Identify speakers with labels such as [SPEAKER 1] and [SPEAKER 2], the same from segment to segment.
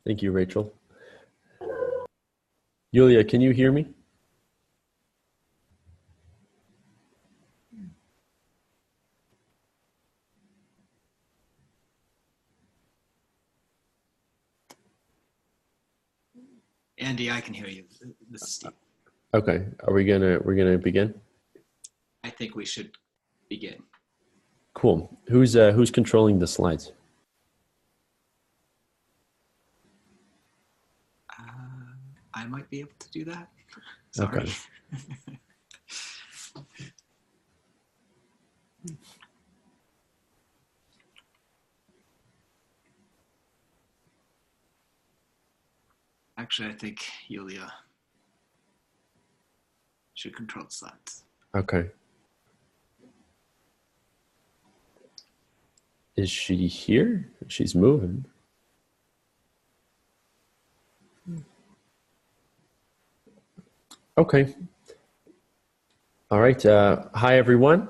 [SPEAKER 1] Thank you, Rachel. Yulia, can you hear me?
[SPEAKER 2] Andy, I can hear you. This is Steve.
[SPEAKER 1] Okay, we're gonna begin?
[SPEAKER 2] I think we should begin.
[SPEAKER 1] Cool. Who's controlling the slides?
[SPEAKER 2] I might be able to do that. Sorry.
[SPEAKER 1] Okay.
[SPEAKER 2] Actually, I think Yulia should control the slides.
[SPEAKER 1] Okay. Is she here? She's moving. Okay. All right. Hi, everyone.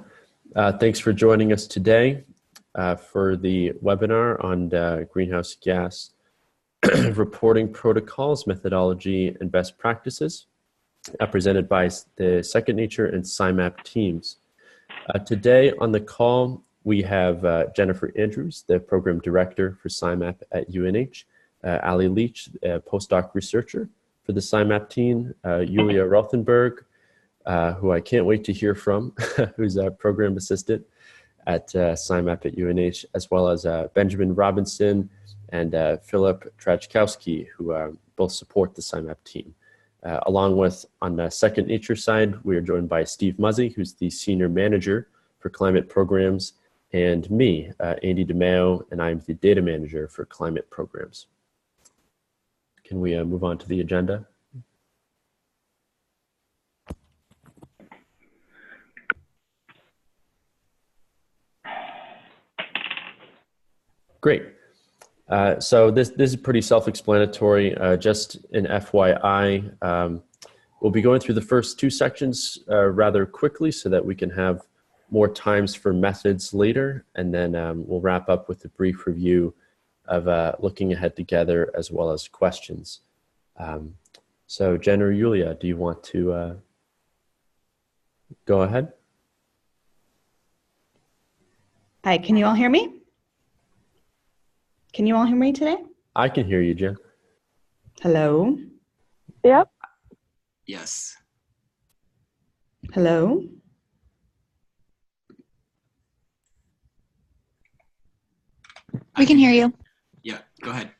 [SPEAKER 1] Thanks for joining us today for the webinar on greenhouse gas reporting protocols, methodology, and best practices, presented by the Second Nature and SIMAP teams. Today on the call, we have Jennifer Andrews, the program director for SIMAP at UNH, Ali Leach, a postdoc researcher for the SIMAP team, Yulia Rothenberg, who I can't wait to hear from, who's a program assistant at SIMAP at UNH, as well as Benjamin Robinson and Philip Trajkowski, who both support the SIMAP team. Along with, on the Second Nature side, we are joined by Steve Muzzy, who's the senior manager for climate programs, and me, Andy DeMeo, and I'm the data manager for climate programs. Can we move on to the agenda? Great. So this is pretty self-explanatory. Just an FYI, we'll be going through the first two sections rather quickly so that we can have more times for methods later, and then we'll wrap up with a brief review of looking ahead together as well as questions. So Jen or Yulia, do you want to go ahead?
[SPEAKER 3] Hi, can you all hear me? Can you all hear me today?
[SPEAKER 1] I can hear you, Jen.
[SPEAKER 3] Hello?
[SPEAKER 4] Yep.
[SPEAKER 2] Yes.
[SPEAKER 3] Hello?
[SPEAKER 4] We can hear you.
[SPEAKER 2] Yeah, go ahead.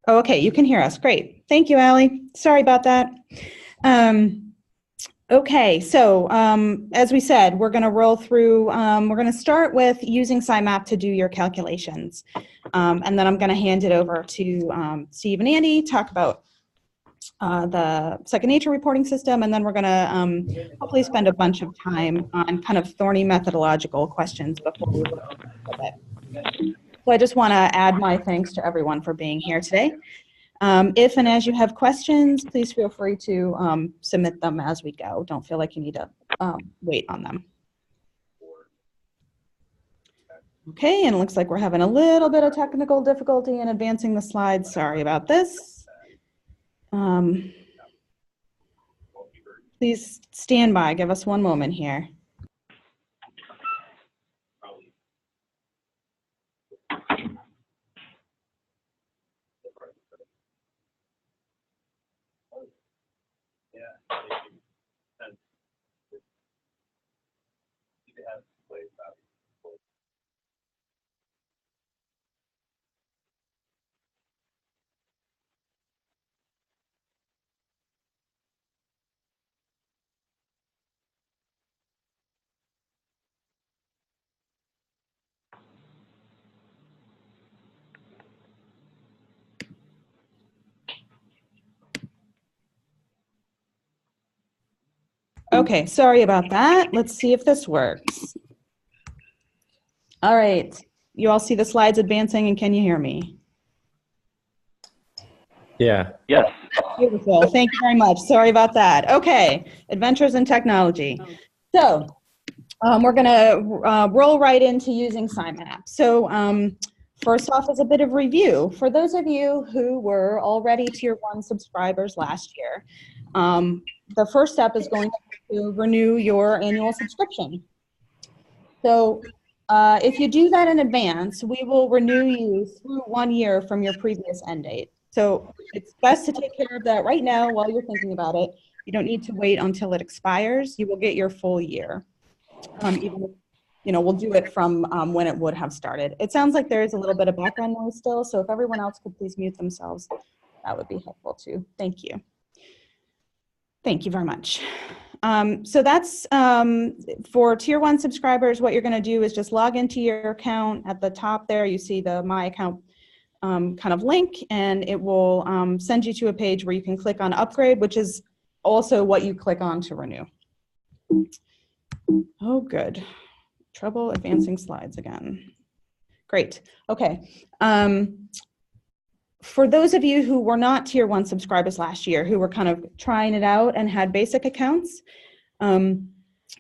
[SPEAKER 3] Oh, okay, you can hear us. Great. Thank you, Ali. Sorry about that. Okay, so as we said, we're going to roll through, we're going to start with using SIMAP to do your calculations. And then I'm going to hand it over to Steve and Andy, talk about the Second Nature reporting system, and then we're going to hopefully spend a bunch of time on kind of thorny methodological questions before we look at it. So I just want to add my thanks to everyone for being here today. If and as you have questions, please feel free to submit them as we go. Don't feel like you need to wait on them. Okay, and it looks like we're having a little bit of technical difficulty in advancing the slides. Sorry about this. Please stand by. Give us one moment here. Okay, sorry about that. Let's see if this works. All right, you all see the slides advancing, and can you hear me?
[SPEAKER 1] Yeah.
[SPEAKER 5] Yes.
[SPEAKER 3] Beautiful, thank you very much. Sorry about that. Okay, adventures in technology. So We're going to roll right into using SIMAP. So first off is a bit of review. For those of you who were already Tier 1 subscribers last year, the first step is going to renew your annual subscription. So if you do that in advance, we will renew you through 1 year from your previous end date. So it's best to take care of that right now while you're thinking about it. You don't need to wait until it expires. You will get your full year. Even if, we'll do it from when it would have started. It sounds like there is a little bit of background noise still, so if everyone else could please mute themselves, that would be helpful too. Thank you. Thank you very much. So that's for Tier 1 subscribers. What you're going to do is just log into your account. At the top there, you see the My Account kind of link, and it will send you to a page where you can click on Upgrade, which is also what you click on to renew. Oh, good. Trouble advancing slides again. Great. Okay. For those of you who were not Tier 1 subscribers last year, who were kind of trying it out and had basic accounts,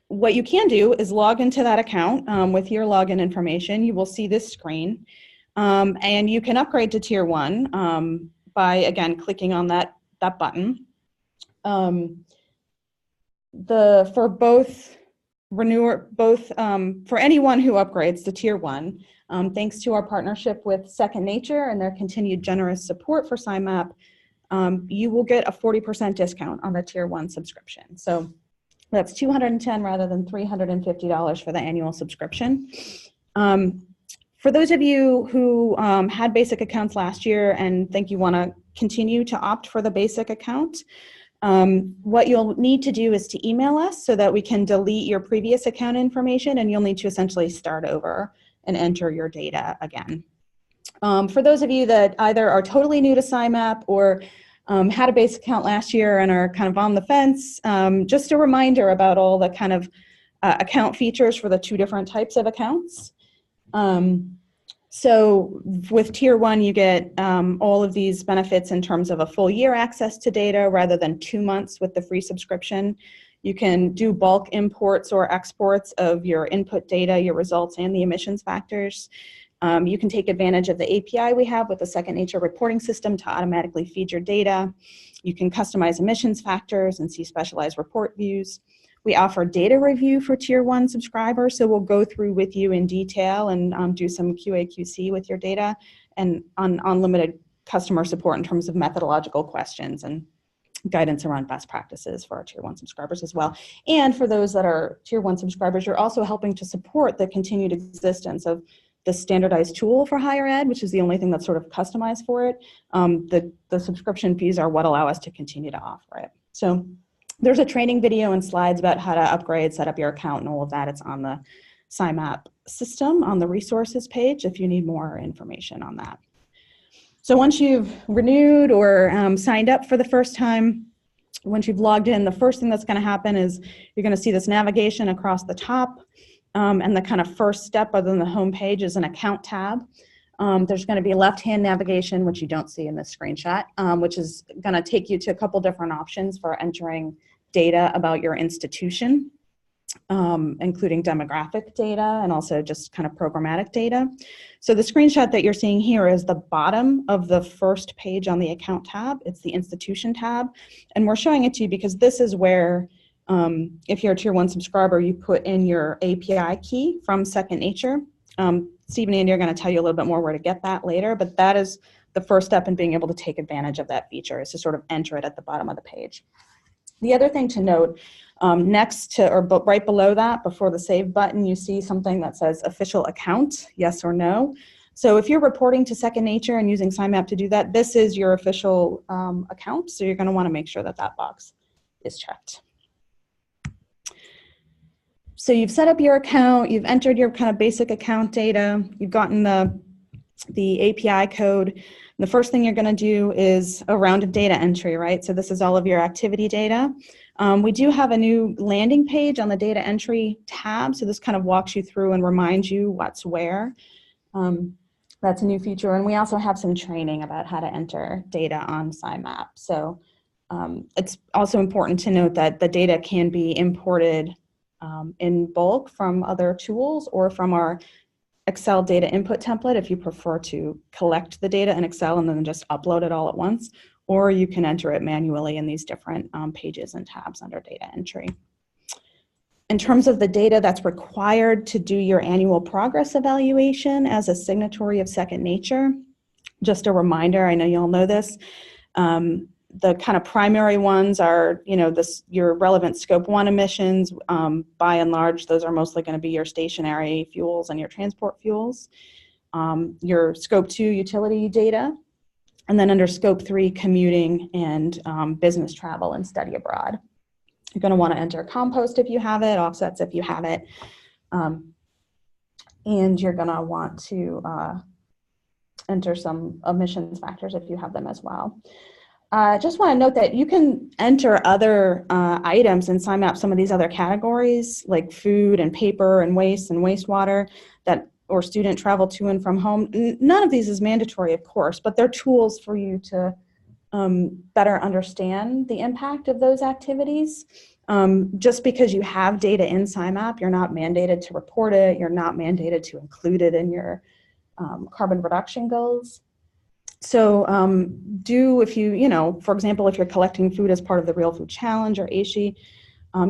[SPEAKER 3] what you can do is log into that account with your login information. You will see this screen, and you can upgrade to Tier 1 by, again, clicking on that button. For anyone who upgrades to Tier 1, thanks to our partnership with Second Nature and their continued generous support for SIMAP, you will get a 40% discount on the Tier 1 subscription. So that's $210 rather than $350 for the annual subscription. For those of you who had basic accounts last year and think you want to continue to opt for the basic account, what you'll need to do is to email us so that we can delete your previous account information, and you'll need to essentially start over and enter your data again. For those of you that either are totally new to SIMAP or had a basic account last year and are kind of on the fence, just a reminder about all the kind of account features for the two different types of accounts. So with Tier 1, you get all of these benefits in terms of a full year access to data rather than 2 months with the free subscription. You can do bulk imports or exports of your input data, your results, and the emissions factors. You can take advantage of the API we have with the Second Nature reporting system to automatically feed your data. You can customize emissions factors and see specialized report views. We offer data review for Tier 1 subscribers, so we'll go through with you in detail and do some QA/QC with your data, and unlimited customer support in terms of methodological questions and guidance around best practices for our Tier 1 subscribers as well. And for those that are Tier 1 subscribers, you're also helping to support the continued existence of the standardized tool for higher ed, which is the only thing that's sort of customized for it. The subscription fees are what allow us to continue to offer it. So there's a training video and slides about how to upgrade, set up your account, and all of that. It's on the SIMAP system on the resources page if you need more information on that. So once you've renewed or signed up for the first time, once you've logged in, the first thing that's going to happen is you're going to see this navigation across the top, and the kind of first step other than the home page is an account tab. There's going to be a left-hand navigation, which you don't see in this screenshot, which is going to take you to a couple different options for entering data about your institution, including demographic data and also just kind of programmatic data. So the screenshot that you're seeing here is the bottom of the first page on the account tab. It's the institution tab. And we're showing it to you because this is where, if you're a Tier 1 subscriber, you put in your API key from Second Nature. Steve and Andy are going to tell you a little bit more where to get that later, but that is the first step in being able to take advantage of that feature, is to sort of enter it at the bottom of the page. The other thing to note, next to, or right below that, before the Save button, you see something that says Official Account, yes or no. So if you're reporting to Second Nature and using SIMAP to do that, this is your official account, so you're going to want to make sure that that box is checked. So you've set up your account, you've entered your kind of basic account data, you've gotten the API code. The first thing you're going to do is a round of data entry, right? So this is all of your activity data. We do have a new landing page on the data entry tab, so this kind of walks you through and reminds you what's where. That's a new feature, and we also have some training about how to enter data on SIMAP. So it's also important to note that the data can be imported in bulk from other tools or from our Excel data input template if you prefer to collect the data in Excel and then just upload it all at once, or you can enter it manually in these different pages and tabs under data entry. In terms of the data that's required to do your annual progress evaluation as a signatory of Second Nature, just a reminder, I know you all know this, the kind of primary ones are, your relevant scope 1 emissions. By and large, those are mostly going to be your stationary fuels and your transport fuels. Your scope 2 utility data, and then under scope 3, commuting and business travel and study abroad. You're going to want to enter compost if you have it, offsets if you have it, and you're going to want to enter some emissions factors if you have them as well. Just want to note that you can enter other items in SIMAP, some of these other categories like food and paper and wastewater, or student travel to and from home. None of these is mandatory, of course, but they're tools for you to better understand the impact of those activities. Just because you have data in SIMAP, you're not mandated to report it, you're not mandated to include it in your carbon reduction goals. So if you, for example, if you're collecting food as part of the Real Food Challenge or ASHI,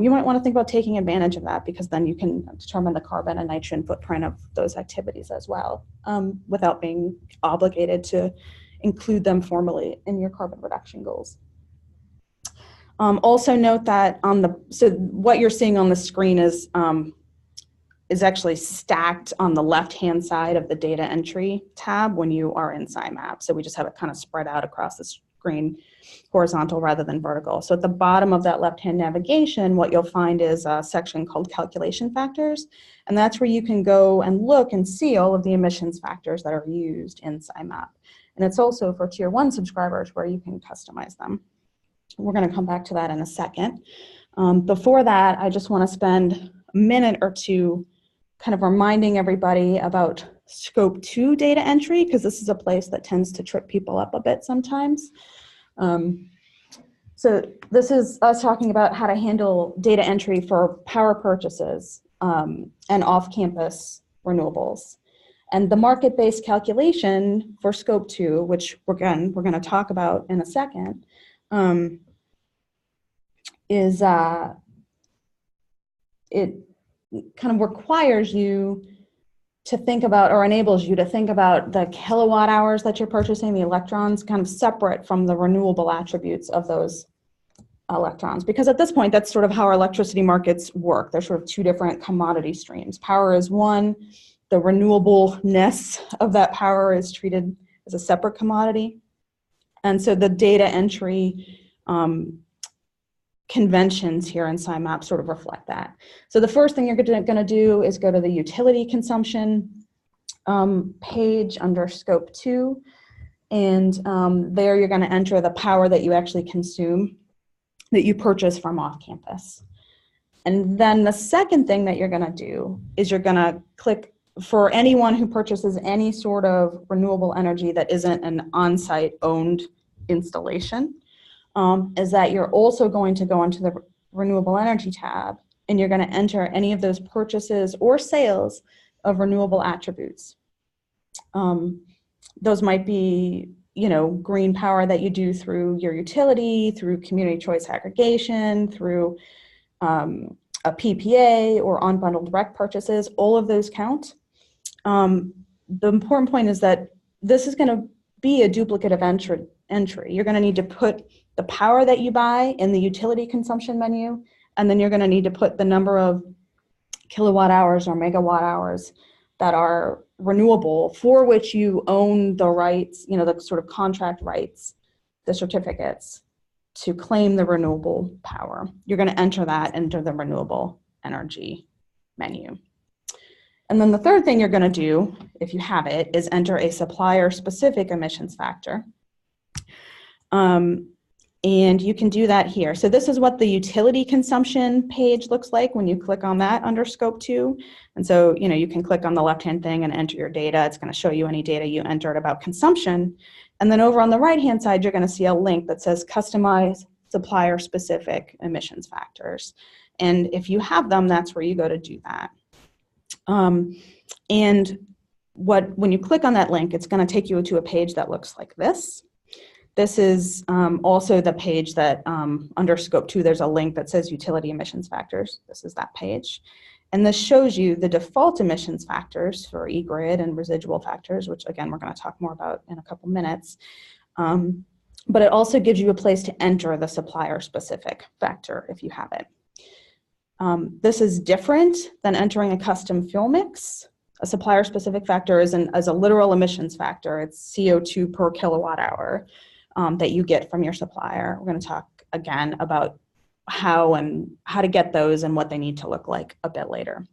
[SPEAKER 3] you might want to think about taking advantage of that, because then you can determine the carbon and nitrogen footprint of those activities as well, without being obligated to include them formally in your carbon reduction goals. Also note that so what you're seeing on the screen is actually stacked on the left-hand side of the data entry tab when you are in SIMAP. So we just have it kind of spread out across the screen, horizontal rather than vertical. So at the bottom of that left-hand navigation, what you'll find is a section called calculation factors. And that's where you can go and look and see all of the emissions factors that are used in SIMAP. And it's also for Tier 1 subscribers where you can customize them. We're going to come back to that in a second. Before that, I just want to spend a minute or two kind of reminding everybody about scope 2 data entry, because this is a place that tends to trip people up a bit sometimes. So this is us talking about how to handle data entry for power purchases and off-campus renewables. And the market-based calculation for scope 2, which we're going to talk about in a second, is it kind of requires you to think about, or enables you to think about, the kilowatt hours that you're purchasing, the electrons, kind of separate from the renewable attributes of those electrons. Because at this point, that's sort of how our electricity markets work. They're sort of two different commodity streams. Power is one. The renewableness of that power is treated as a separate commodity. And so the data entry conventions here in SIMAP sort of reflect that. So the first thing you're going to do is go to the utility consumption page under scope 2. And there you're going to enter the power that you actually consume, that you purchase from off campus. And then the second thing that you're going to do is you're going to click, for anyone who purchases any sort of renewable energy that isn't an on-site owned installation, is that you're also going to go into the renewable energy tab, and you're going to enter any of those purchases or sales of renewable attributes. Those might be, green power that you do through your utility, through community choice aggregation, through a PPA or unbundled direct purchases. All of those count. The important point is that this is going to be a duplicative entry. You're going to need to put the power that you buy in the utility consumption menu, and then you're going to need to put the number of kilowatt hours or megawatt hours that are renewable, for which you own the rights, the sort of contract rights, the certificates to claim the renewable power. You're going to enter that into the renewable energy menu. And then the third thing you're going to do, if you have it, is enter a supplier-specific emissions factor. And you can do that here. So this is what the utility consumption page looks like when you click on that under scope 2. And so, you can click on the left-hand thing and enter your data. It's going to show you any data you entered about consumption. And then over on the right-hand side, you're going to see a link that says customize supplier-specific emissions factors. And if you have them, that's where you go to do that. And when you click on that link, it's going to take you to a page that looks like this. This is also the page that under Scope 2, there's a link that says Utility Emissions Factors. This is that page. And this shows you the default emissions factors for eGrid and residual factors, which again, we're going to talk more about in a couple minutes. But it also gives you a place to enter the supplier-specific factor if you have it. This is different than entering a custom fuel mix. A supplier-specific factor is a literal emissions factor. It's CO2 per kilowatt hour that you get from your supplier. We're going to talk again about how to get those and what they need to look like a bit later.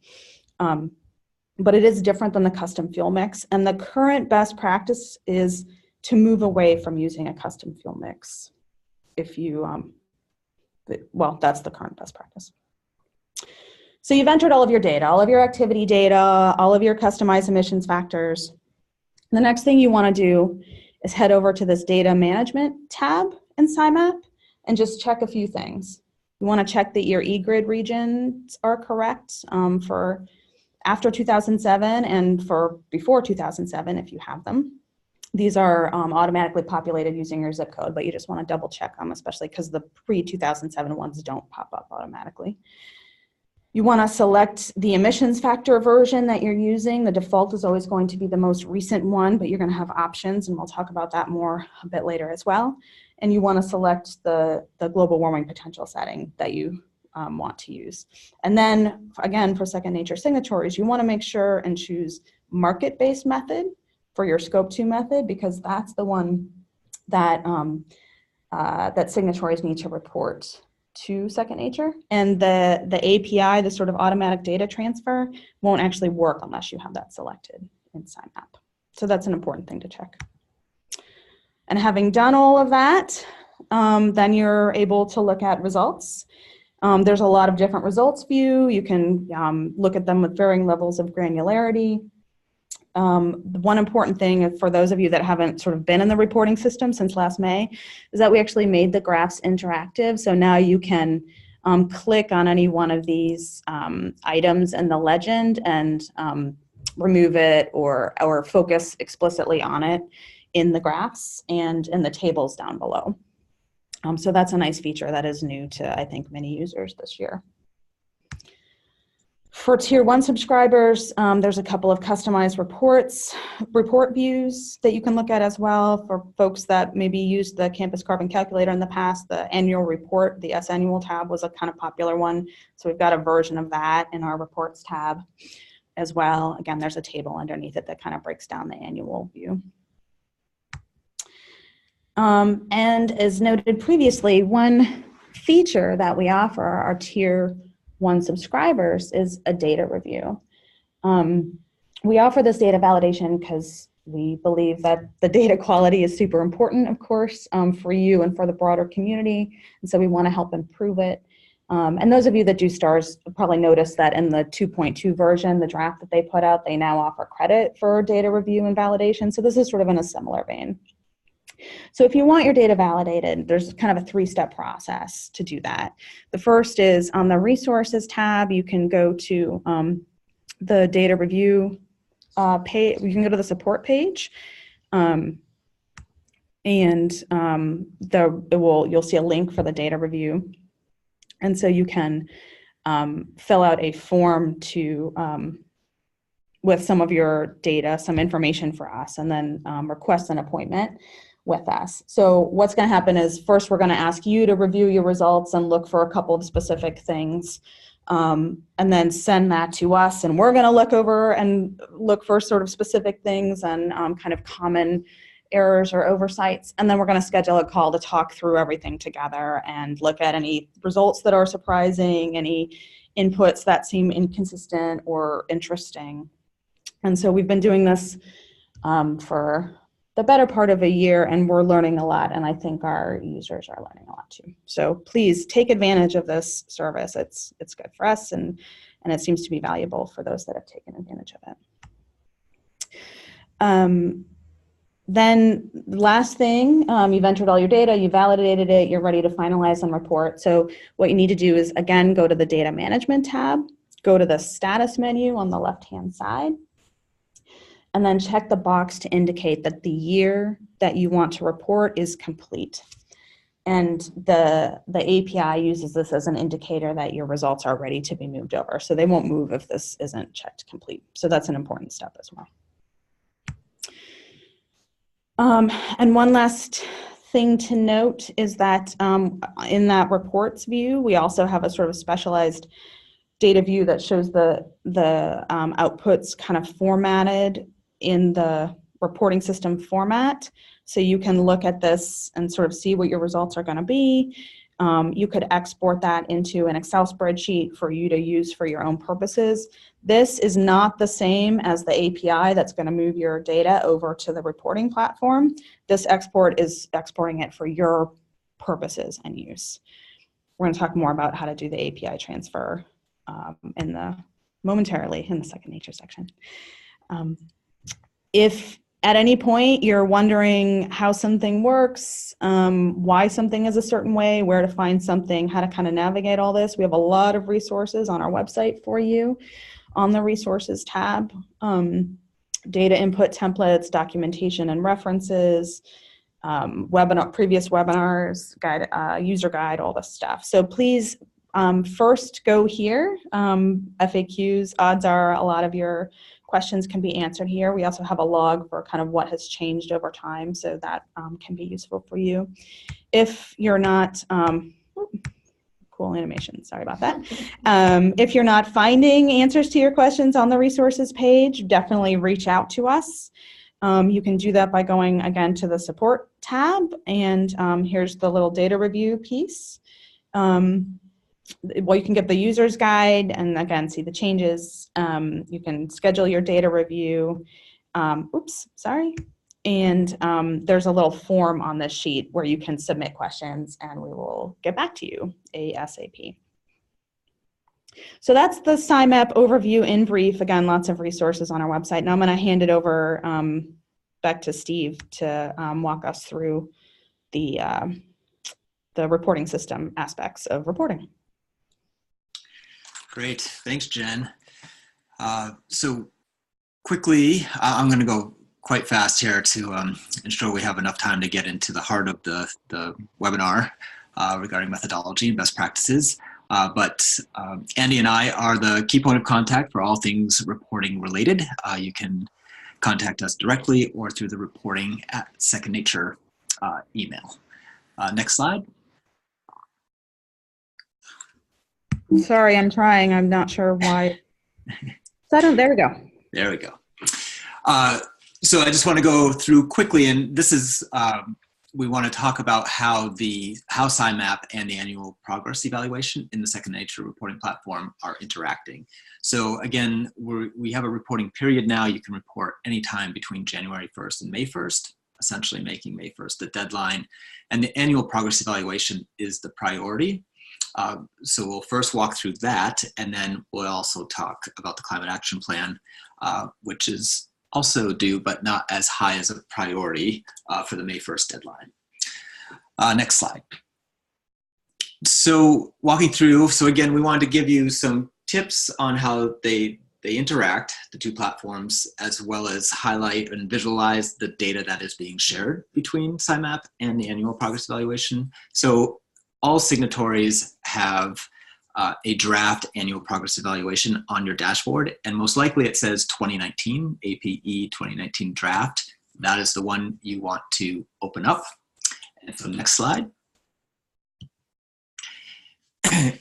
[SPEAKER 3] But it is different than the custom fuel mix, and the current best practice is to move away from using a custom fuel mix. If you, well, that's the current best practice. So you've entered all of your data, all of your activity data, all of your customized emissions factors. The next thing you want to do is head over to this data management tab in SIMAP and just check a few things. You want to check that your eGrid regions are correct for after 2007 and for before 2007 if you have them. These are automatically populated using your zip code, but you just want to double check them, especially because the pre-2007 ones don't pop up automatically. You want to select the emissions factor version that you're using. The default is always going to be the most recent one, but you're going to have options, and we'll talk about that more a bit later as well. And you want to select the global warming potential setting that you want to use. And then, again, for second nature signatories, you want to make sure and choose market-based method for your Scope 2 method, because that's the one that, that signatories need to report to second nature. And the API, the sort of automatic data transfer, won't actually work unless you have that selected in SIMAP. So that's an important thing to check. And having done all of that, then you're able to look at results. There's a lot of different results view. You can look at them with varying levels of granularity. One important thing for those of you that haven't sort of been in the reporting system since last May is that we actually made the graphs interactive. So now you can click on any one of these items in the legend and remove it or focus explicitly on it in the graphs and in the tables down below. So that's a nice feature that is new to, I think, many users this year. For Tier 1 subscribers, there's a couple of customized report views that you can look at as well. For folks that maybe used the Campus Carbon Calculator in the past, the annual report, the S-Annual tab was a kind of popular one. So we've got a version of that in our Reports tab as well. Again, there's a table underneath it that kind of breaks down the annual view. And as noted previously, one feature that we offer our Tier 1 subscribers is a data review. We offer this data validation because we believe that the data quality is super important, of course, for you and for the broader community, and so we want to help improve it. And those of you that do STARS probably noticed that in the 2.2 version, the draft that they put out, they now offer credit for data review and validation, so this is sort of in a similar vein. So if you want your data validated, there's kind of a three-step process to do that. The first is on the Resources tab, you can go to the data review page. You can go to the support page, and you'll see a link for the data review. And so you can fill out a form with some of your data, some information for us, and then request an appointment with us. So what's going to happen is first we're going to ask you to review your results and look for a couple of specific things, and then send that to us, and we're going to look over and look for sort of specific things and kind of common errors or oversights, and then we're going to schedule a call to talk through everything together and look at any results that are surprising, any inputs that seem inconsistent or interesting. And so we've been doing this for the better part of a year, and we're learning a lot, and I think our users are learning a lot too. So please take advantage of this service. It's good for us, and it seems to be valuable for those that have taken advantage of it. Then last thing, you've entered all your data, you validated it, you're ready to finalize and report. So what you need to do is, again, go to the Data Management tab, go to the Status menu on the left-hand side, and then check the box to indicate that the year that you want to report is complete. And the API uses this as an indicator that your results are ready to be moved over. So they won't move if this isn't checked complete. So that's an important step as well. And one last thing to note is that in that reports view, we also have a sort of specialized data view that shows the outputs kind of formatted in the reporting system format. So you can look at this and sort of see what your results are going to be. You could export that into an Excel spreadsheet for you to use for your own purposes. This is not the same as the API that's going to move your data over to the reporting platform. This export is exporting it for your purposes and use. We're going to talk more about how to do the API transfer momentarily in the second nature section. If at any point you're wondering how something works, why something is a certain way, where to find something, how to kind of navigate all this, we have a lot of resources on our website for you on the resources tab. Data input templates, documentation and references, previous webinars, guide, user guide, all this stuff. So please first go here. FAQs, odds are a lot of your questions can be answered here. We also have a log for kind of what has changed over time, so that can be useful for you. If you're not, cool animation, sorry about that. If you're not finding answers to your questions on the resources page, definitely reach out to us. You can do that by going again to the support tab, and here's the little data review piece. Well, you can get the user's guide and again see the changes. You can schedule your data review. And there's a little form on this sheet where you can submit questions and we will get back to you ASAP. So that's the SIMAP overview in brief. Again, lots of resources on our website. Now I'm going to hand it over back to Steve to walk us through the reporting system aspects of reporting.
[SPEAKER 2] Great, thanks, Jen. So quickly, I'm going to go quite fast here to ensure we have enough time to get into the heart of the webinar regarding methodology and best practices. But Andy and I are the key point of contact for all things reporting related. You can contact us directly or through the reporting at Second Nature email. Next slide.
[SPEAKER 3] Sorry, I'm trying. I'm not sure why. There we go.
[SPEAKER 2] There we go. So I just want to go through quickly, and this is, we want to talk about how SIMAP and the annual progress evaluation in the Second Nature reporting platform are interacting. So again, we have a reporting period now. You can report anytime between January 1st and May 1st, essentially making May 1st the deadline. And the annual progress evaluation is the priority. So we'll first walk through that, and then we'll also talk about the climate action plan, which is also due, but not as high as a priority for the May 1st deadline. Next slide. So walking through, so again, we wanted to give you some tips on how they interact, the two platforms, as well as highlight and visualize the data that is being shared between SIMAP and the annual progress evaluation. So all signatories have a draft annual progress evaluation on your dashboard, and most likely it says 2019, APE 2019 draft. That is the one you want to open up. And so next slide.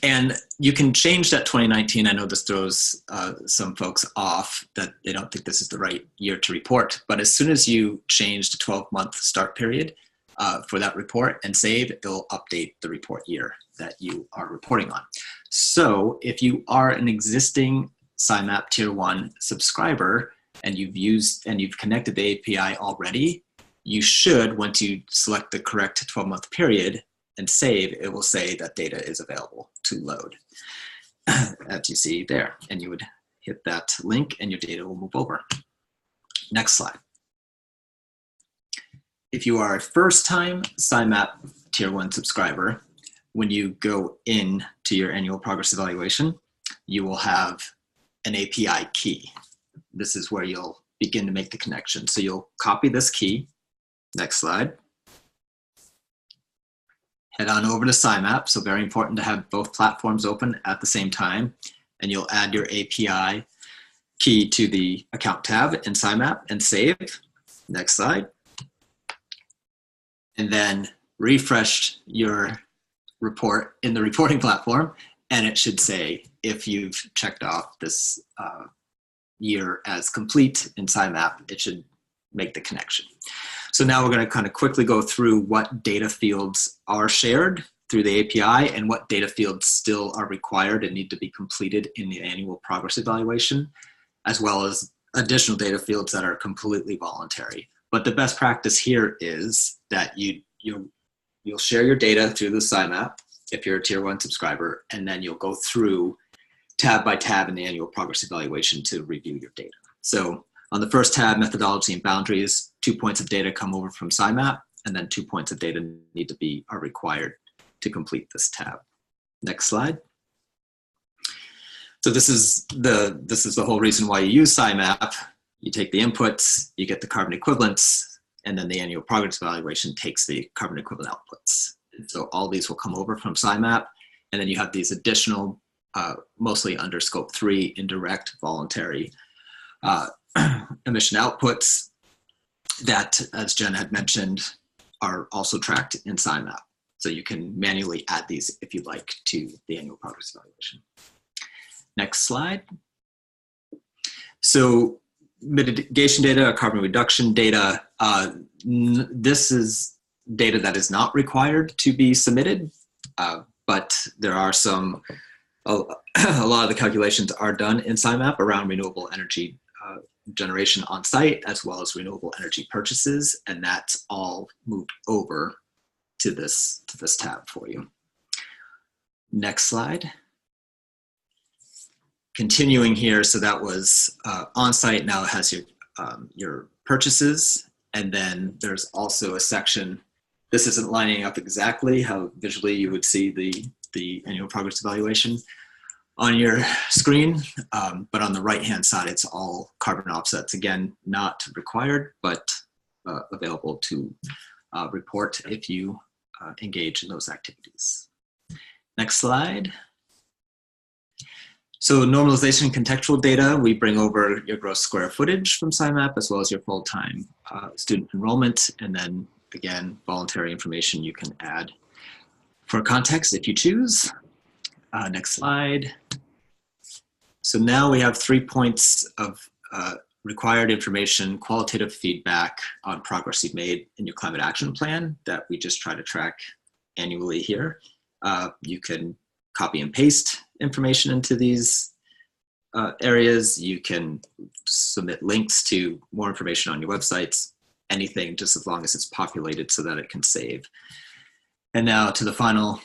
[SPEAKER 2] And you can change that 2019. I know this throws some folks off that they don't think this is the right year to report, but as soon as you change the 12-month start period for that report and save, it'll update the report year that you are reporting on. So if you are an existing SIMAP Tier 1 subscriber and you've connected the API already, you should, once you select the correct 12-month period and save, it will say that data is available to load, as you see there. And you would hit that link and your data will move over. Next slide. If you are a first-time SIMAP Tier 1 subscriber, when you go in to your annual progress evaluation, you will have an API key. This is where you'll begin to make the connection. So you'll copy this key. Next slide. Head on over to SIMAP. So very important to have both platforms open at the same time. And you'll add your API key to the account tab in SIMAP and save. Next slide. And then refresh your report in the reporting platform, and it should say if you've checked off this year as complete in SIMAP, it should make the connection. So now we're going to kind of quickly go through what data fields are shared through the API and what data fields still are required and need to be completed in the annual progress evaluation, as well as additional data fields that are completely voluntary. But the best practice here is that you'll share your data through the SIMAP if you're a Tier 1 subscriber, and then you'll go through tab by tab in the annual progress evaluation to review your data. So on the first tab, methodology and boundaries, 2 points of data come over from SIMAP, and then 2 points of data are required to complete this tab. Next slide. So this is the whole reason why you use SIMAP. You take the inputs, you get the carbon equivalents, and then the annual progress evaluation takes the carbon equivalent outputs. So all these will come over from SIMAP, and then you have these additional, mostly under scope 3, indirect, voluntary emission outputs that, as Jen had mentioned, are also tracked in SIMAP. So you can manually add these if you'd like to the annual progress evaluation. Next slide. So mitigation data, carbon reduction data, this is data that is not required to be submitted, but there are a lot of the calculations are done in SIMAP around renewable energy generation on site, as well as renewable energy purchases, and that's all moved over to this tab for you. Next slide. Continuing here, so that was on-site, now it has your purchases, and then there's also a section, this isn't lining up exactly how visually you would see the annual progress evaluation on your screen, but on the right-hand side, it's all carbon offsets. Again, not required, but available to report if you engage in those activities. Next slide. So normalization contextual data, we bring over your gross square footage from SIMAP as well as your full-time student enrollment. And then again, voluntary information you can add for context if you choose. Next slide. So now we have 3 points of required information, qualitative feedback on progress you've made in your climate action plan that we just try to track annually here. You can copy and paste information into these areas. You can submit links to more information on your websites, anything, just as long as it's populated so that it can save. And now to the final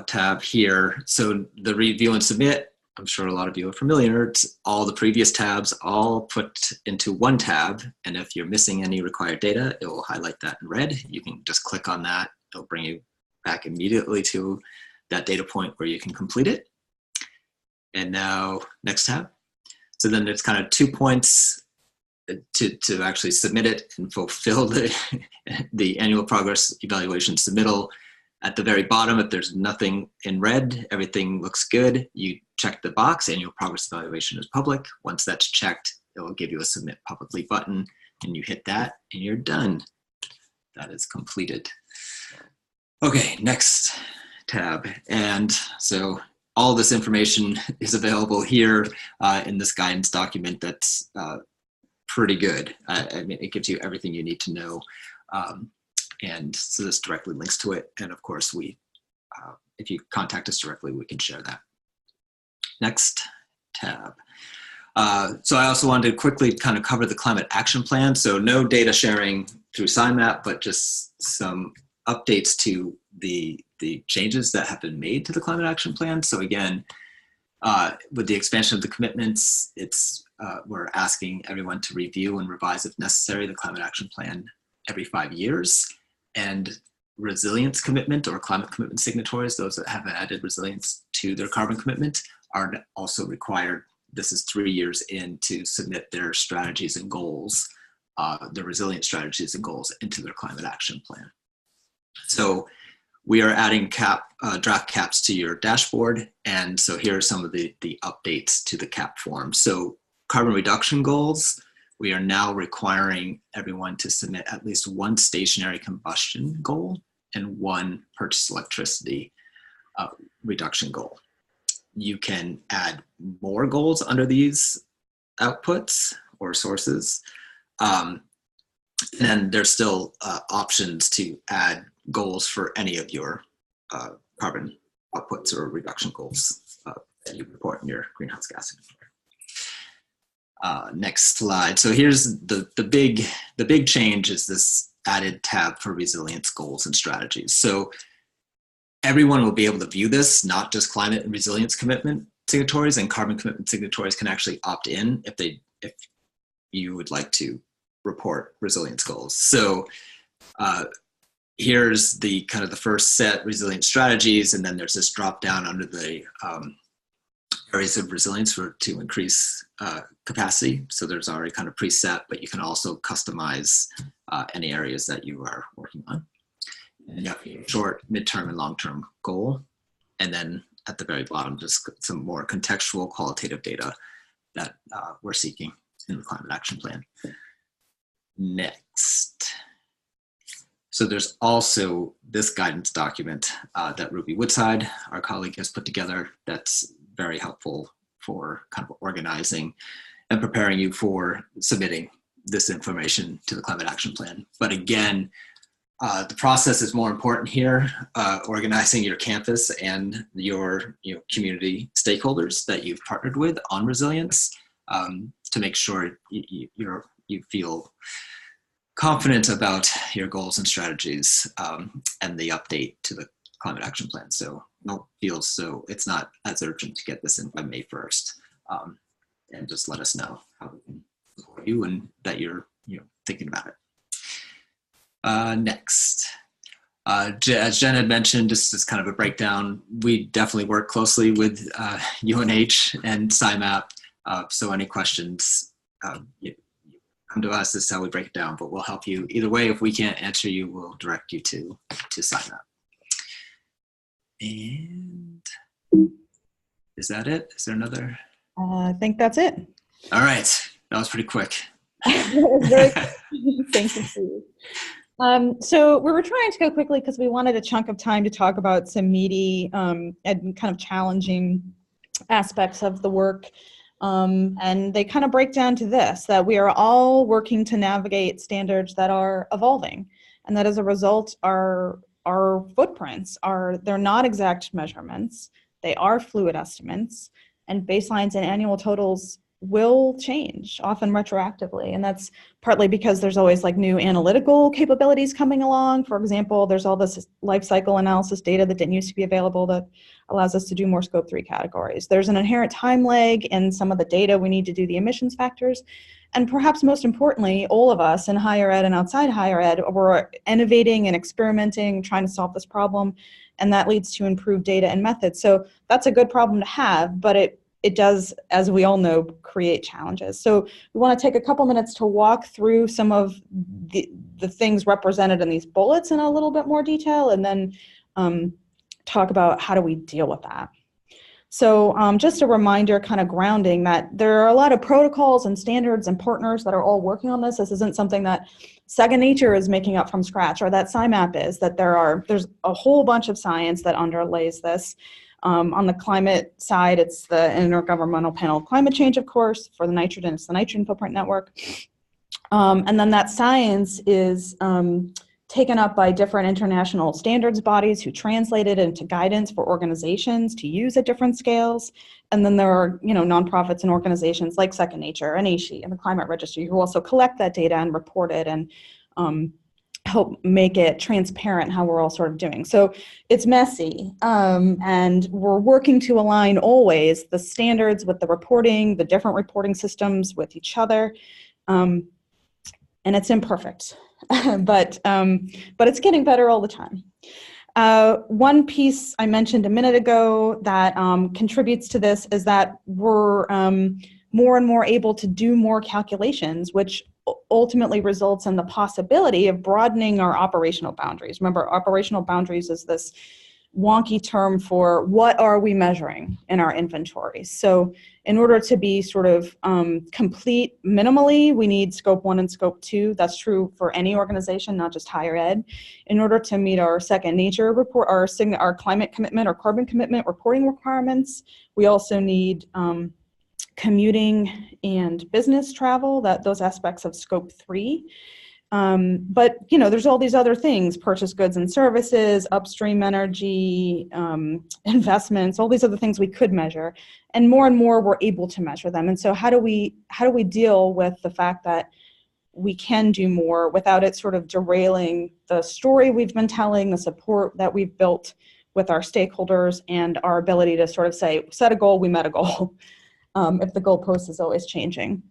[SPEAKER 2] tab here. So the review and submit, I'm sure a lot of you are familiar. It's all the previous tabs all put into one tab. And if you're missing any required data, it will highlight that in red. You can just click on that. It'll bring you back immediately to that data point where you can complete it. And now next tab. So then there's kind of 2 points to actually submit it and fulfill the annual progress evaluation submittal. At the very bottom, if there's nothing in red, everything looks good, you check the box, annual progress evaluation is public. Once that's checked, it will give you a submit publicly button, and you hit that and you're done. That is completed. Okay, next tab. And so all this information is available here in this guidance document that's pretty good. I mean, it gives you everything you need to know. And so this directly links to it. And of course, if you contact us directly, we can share that. Next tab. So I also wanted to quickly kind of cover the climate action plan. So no data sharing through SIMAP, but just some updates to the changes that have been made to the climate action plan. So again, with the expansion of the commitments, we're asking everyone to review and revise if necessary the climate action plan every 5 years. And resilience commitment or climate commitment signatories, those that have added resilience to their carbon commitment, are also required. This is 3 years in to submit their strategies and goals, their resilient strategies and goals into their climate action plan. So we are adding draft caps to your dashboard. And so here are some of the updates to the cap form. So carbon reduction goals, we are now requiring everyone to submit at least one stationary combustion goal and one purchased electricity reduction goal. You can add more goals under these outputs or sources. And there's still options to add goals for any of your carbon outputs or reduction goals that you report in your greenhouse gas inventory. Next slide. So here's the big change is this added tab for resilience goals and strategies. So everyone will be able to view this, not just climate and resilience commitment signatories, and carbon commitment signatories can actually opt in if you would like to report resilience goals. So here's the kind of the first set, resilience strategies, and then there's this drop down under the areas of resilience to increase capacity. So there's already kind of preset, but you can also customize any areas that you are working on. And you have a short, midterm, and long-term goal. And then at the very bottom, just some more contextual qualitative data that we're seeking in the climate action plan. Next. So there's also this guidance document that Ruby Woodside, our colleague, has put together that's very helpful for kind of organizing and preparing you for submitting this information to the climate action plan. But again, the process is more important here, organizing your campus and your community stakeholders that you've partnered with on resilience to make sure you feel confident about your goals and strategies and the update to the climate action plan. So don't feel so it's not as urgent to get this in by May 1st. And just let us know how we can support you and that you're thinking about it. Next. As Jen had mentioned, just as kind of a breakdown, we definitely work closely with UNH and SIMAP. So any questions, come to us. This is how we break it down, but we'll help you either way. If we can't answer you, we'll direct you to SIMAP. And is that it? Is there another?
[SPEAKER 3] I think that's it.
[SPEAKER 2] All right. That was pretty quick.
[SPEAKER 3] Thank you, Steve. So we were trying to go quickly because we wanted a chunk of time to talk about some meaty and kind of challenging aspects of the work. And they kind of break down to this, that we are all working to navigate standards that are evolving. And that as a result, our footprints they're not exact measurements. They are fluid estimates, and baselines and annual totals will change, often retroactively. And that's partly because there's always like new analytical capabilities coming along. For example, there's all this life cycle analysis data that didn't used to be available that allows us to do more scope 3 categories. There's an inherent time lag in some of the data we need to do the emissions factors. And perhaps most importantly, all of us in higher ed and outside higher ed, we're innovating and experimenting, trying to solve this problem, and that leads to improved data and methods. So that's a good problem to have, but it does, as we all know, create challenges. So we want to take a couple minutes to walk through some of the things represented in these bullets in a little bit more detail, and then talk about how do we deal with that. So just a reminder, kind of grounding, that there are a lot of protocols and standards and partners that are all working on this. This isn't something that Second Nature is making up from scratch, or that SIMAP is, that there's a whole bunch of science that underlays this. On the climate side, it's the Intergovernmental Panel of Climate Change, of course. For the nitrogen, it's the Nitrogen Footprint Network. And then that science is taken up by different international standards bodies who translate it into guidance for organizations to use at different scales. And then there are, nonprofits and organizations like Second Nature and ASHE and the Climate Registry who also collect that data and report it and help make it transparent how we're all sort of doing. So it's messy, and we're working to align always the standards with the reporting, the different reporting systems with each other, and it's imperfect. but it's getting better all the time. One piece I mentioned a minute ago that contributes to this is that we're more and more able to do more calculations, which ultimately results in the possibility of broadening our operational boundaries. Remember, operational boundaries is this wonky term for what are we measuring in our inventories. So in order to be sort of complete minimally, we need scope 1 and scope 2. That's true for any organization, not just higher ed. In order to meet our second nature report, our climate commitment or carbon commitment reporting requirements, we also need commuting and business travel, those aspects of scope 3. But, there's all these other things, purchase goods and services, upstream energy, investments, all these other things we could measure. And more we're able to measure them. And so how do we deal with the fact that we can do more without it sort of derailing the story we've been telling, the support that we've built with our stakeholders, and our ability to sort of say, set a goal, we met a goal, if the goalpost is always changing.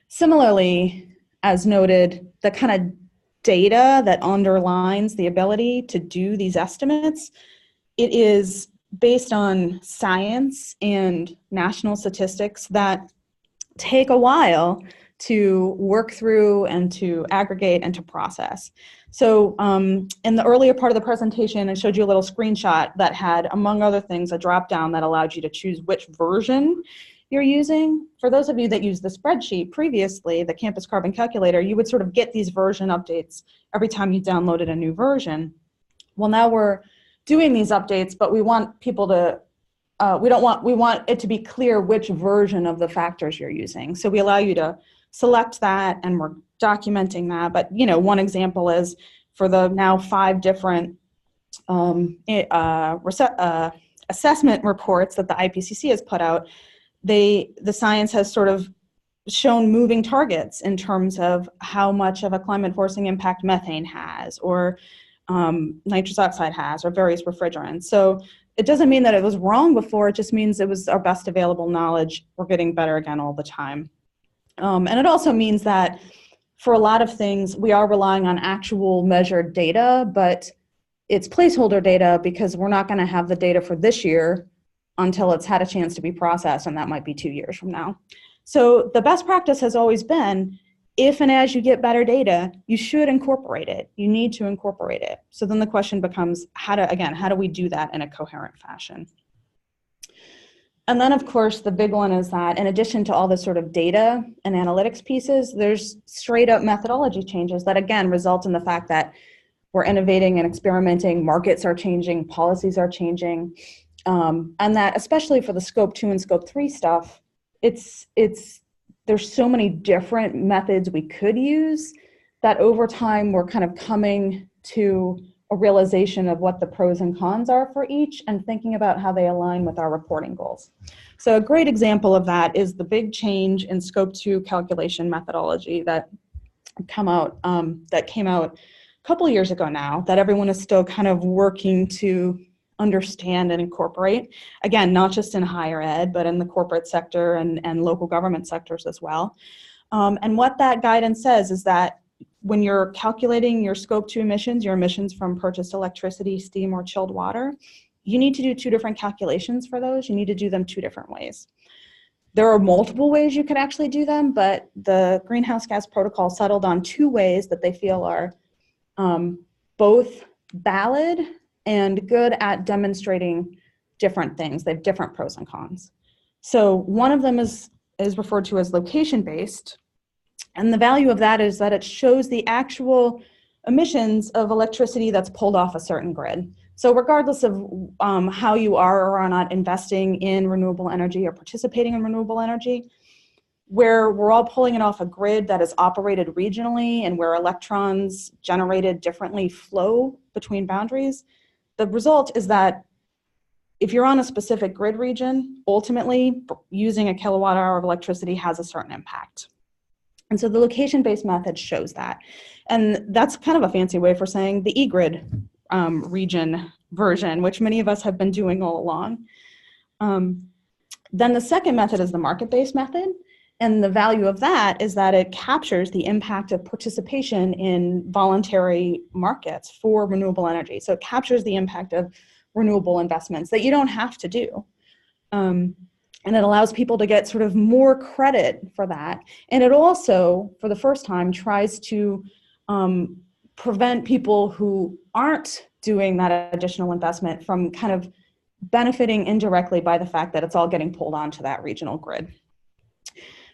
[SPEAKER 3] Similarly, as noted, the kind of data that underlines the ability to do these estimates, it is based on science and national statistics that take a while to work through and to aggregate and to process. So in the earlier part of the presentation, I showed you a little screenshot that had, among other things, a drop-down that allowed you to choose which version you're using. For those of you that used the spreadsheet previously, the Campus Carbon Calculator, you would sort of get these version updates every time you downloaded a new version. Well, now we're doing these updates, but we want people to, we want it to be clear which version of the factors you're using. So we allow you to select that, and we're documenting that. But, one example is for the now 5 different assessment reports that the IPCC has put out, the science has sort of shown moving targets in terms of how much of a climate forcing impact methane has, or nitrous oxide has, or various refrigerants. So it doesn't mean that it was wrong before, it just means it was our best available knowledge. We're getting better again all the time. And it also means that for a lot of things, we are relying on actual measured data, but it's placeholder data because we're not going to have the data for this year until it's had a chance to be processed, and that might be 2 years from now. So the best practice has always been, if and as you get better data, you should incorporate it. You need to incorporate it. So then the question becomes, how do we do that in a coherent fashion? And then, of course, the big one is that in addition to all the sort of data and analytics pieces, there's straight up methodology changes that, again, result in the fact that we're innovating and experimenting, markets are changing, policies are changing, and that especially for the scope 2 and scope 3 stuff, there's so many different methods we could use that over time we're kind of coming to a realization of what the pros and cons are for each and thinking about how they align with our reporting goals. So a great example of that is the big change in scope 2 calculation methodology that came out a couple of years ago now, that everyone is still kind of working to understand and incorporate. Again, not just in higher ed, but in the corporate sector and local government sectors as well. And what that guidance says is that when you're calculating your scope 2 emissions, your emissions from purchased electricity, steam, or chilled water, you need to do 2 different calculations for those. You need to do them 2 different ways. There are multiple ways you could actually do them, but the Greenhouse Gas Protocol settled on 2 ways that they feel are both valid and good at demonstrating different things. They have different pros and cons. So one of them is referred to as location-based, and the value of that is that it shows the actual emissions of electricity that's pulled off a certain grid. So regardless of how you are or are not investing in renewable energy or participating in renewable energy, where we're all pulling it off a grid that is operated regionally and where electrons generated differently flow between boundaries, the result is that if you're on a specific grid region, ultimately using a kilowatt hour of electricity has a certain impact. And so the location-based method shows that. And that's kind of a fancy way for saying the eGrid region version, which many of us have been doing all along. Then the second method is the market-based method. And the value of that is that it captures the impact of participation in voluntary markets for renewable energy. So it captures the impact of renewable investments that you don't have to do. And it allows people to get sort of more credit for that. And it also, for the first time, tries to prevent people who aren't doing that additional investment from kind of benefiting indirectly by the fact that it's all getting pulled onto that regional grid.